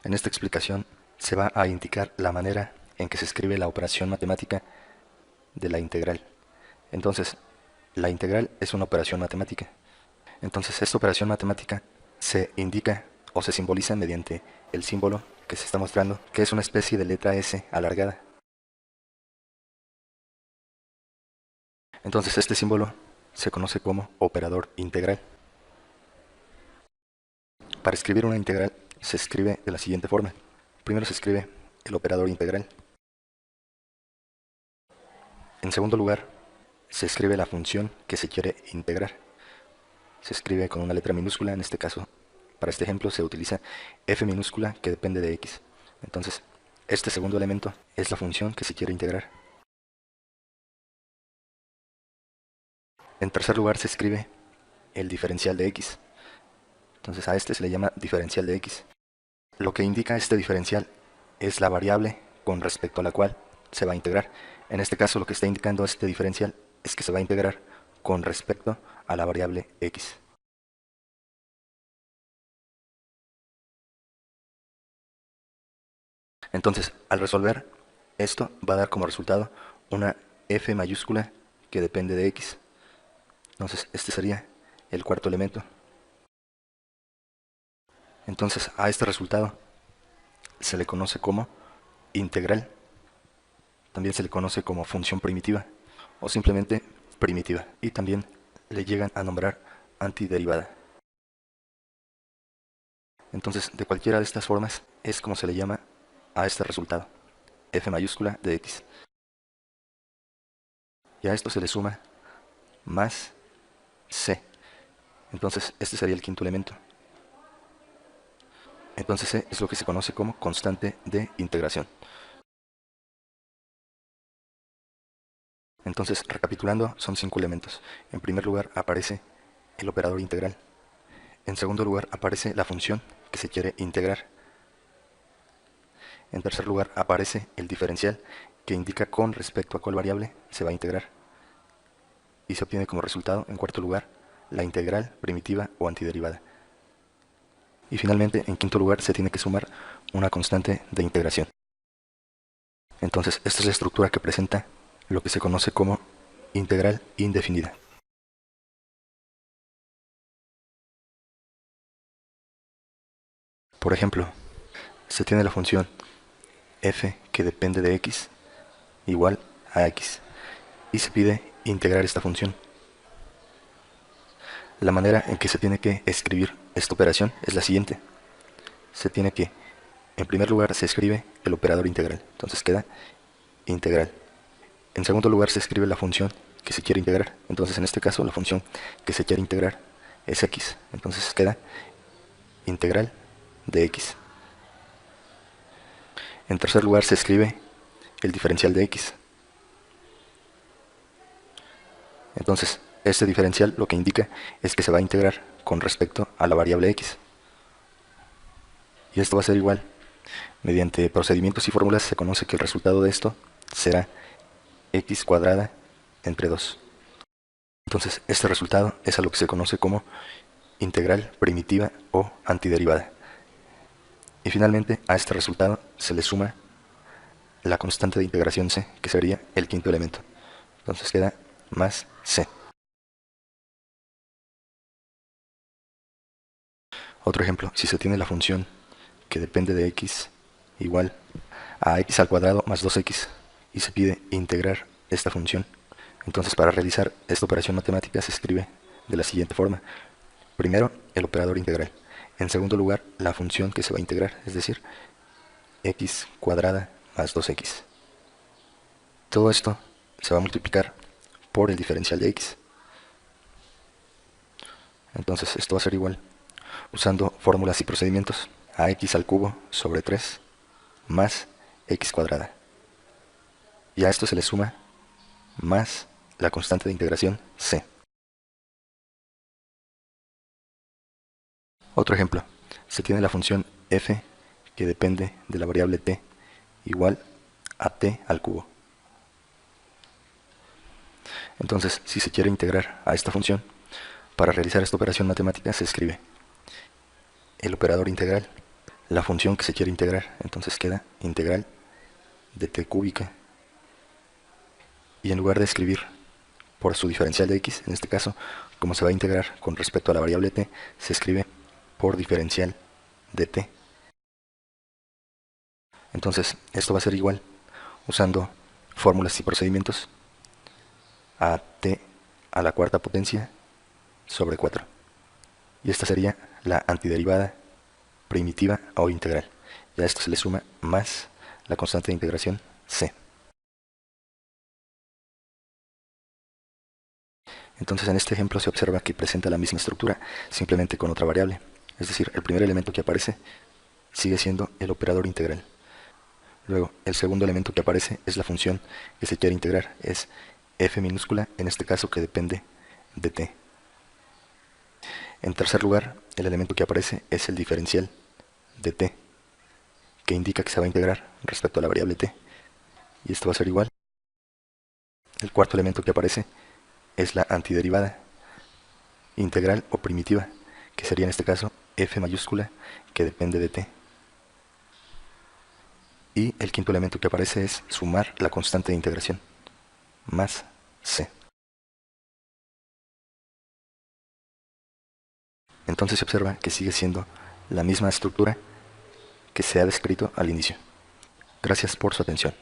En esta explicación se va a indicar la manera en que se escribe la operación matemática de la integral. Entonces, la integral es una operación matemática. Entonces, esta operación matemática se indica o se simboliza mediante el símbolo que se está mostrando, que es una especie de letra S alargada. Entonces, este símbolo se conoce como operador integral. Para escribir una integral se escribe de la siguiente forma. Primero se escribe el operador integral. En segundo lugar, se escribe la función que se quiere integrar. Se escribe con una letra minúscula, en este caso, para este ejemplo se utiliza f minúscula que depende de x. Entonces, este segundo elemento es la función que se quiere integrar. En tercer lugar se escribe el diferencial de x. Entonces a este se le llama diferencial de x. Lo que indica este diferencial es la variable con respecto a la cual se va a integrar. En este caso lo que está indicando este diferencial es que se va a integrar con respecto a la variable x. Entonces, al resolver, esto va a dar como resultado una f mayúscula que depende de x. Entonces, este sería el cuarto elemento. Entonces, a este resultado se le conoce como integral. También se le conoce como función primitiva o simplemente primitiva. Y también le llegan a nombrar antiderivada. Entonces, de cualquiera de estas formas es como se le llama a este resultado, f mayúscula de x. Y a esto se le suma más c. Entonces, este sería el quinto elemento. Entonces, c es lo que se conoce como constante de integración. Entonces, recapitulando, son 5 elementos. En primer lugar aparece el operador integral. En segundo lugar aparece la función que se quiere integrar. En tercer lugar aparece el diferencial que indica con respecto a cuál variable se va a integrar. Y se obtiene como resultado, en cuarto lugar, la integral primitiva o antiderivada. Y finalmente, en quinto lugar, se tiene que sumar una constante de integración. Entonces, esta es la estructura que presenta lo que se conoce como integral indefinida. Por ejemplo, se tiene la función f que depende de x igual a x y se pide integrar esta función. La manera en que se tiene que escribir esta operación es la siguiente. Se tiene que, en primer lugar, se escribe el operador integral. Entonces queda integral. En segundo lugar, se escribe la función que se quiere integrar. Entonces, en este caso, la función que se quiere integrar es x. Entonces queda integral de x. En tercer lugar, se escribe el diferencial de x. Entonces, este diferencial lo que indica es que se va a integrar con respecto a la variable x. Y esto va a ser igual. Mediante procedimientos y fórmulas se conoce que el resultado de esto será x cuadrada entre 2. Entonces, este resultado es a lo que se conoce como integral primitiva o antiderivada. Y finalmente, a este resultado se le suma la constante de integración c, que sería el quinto elemento. Entonces queda más c. Otro ejemplo, si se tiene la función que depende de x igual a x al cuadrado más 2x y se pide integrar esta función, entonces para realizar esta operación matemática se escribe de la siguiente forma. Primero, el operador integral. En segundo lugar, la función que se va a integrar, es decir, x cuadrada más 2x. Todo esto se va a multiplicar por el diferencial de x. Entonces esto va a ser igual, usando fórmulas y procedimientos, a x al cubo sobre 3 más x cuadrada. Y a esto se le suma más la constante de integración c. Otro ejemplo, se tiene la función f que depende de la variable t igual a t al cubo. Entonces, si se quiere integrar a esta función, para realizar esta operación matemática se escribe el operador integral. la función que se quiere integrar. Entonces queda integral de t cúbica. Y en lugar de escribir por su diferencial de x, en este caso, como se va a integrar con respecto a la variable t, se escribe por diferencial de t. Entonces, esto va a ser igual, usando fórmulas y procedimientos, a t a la cuarta potencia sobre 4. Y esta sería la antiderivada primitiva o integral. Y a esto se le suma más la constante de integración c. Entonces en este ejemplo se observa que presenta la misma estructura, simplemente con otra variable. Es decir, el primer elemento que aparece sigue siendo el operador integral. Luego, el segundo elemento que aparece es la función que se quiere integrar, es f minúscula, en este caso que depende de t. En tercer lugar, el elemento que aparece es el diferencial de t, que indica que se va a integrar respecto a la variable t. Y esto va a ser igual. El cuarto elemento que aparece es la antiderivada integral o primitiva, que sería en este caso f mayúscula, que depende de t. Y el quinto elemento que aparece es sumar la constante de integración, más c. Entonces se observa que sigue siendo la misma estructura que se ha descrito al inicio. Gracias por su atención.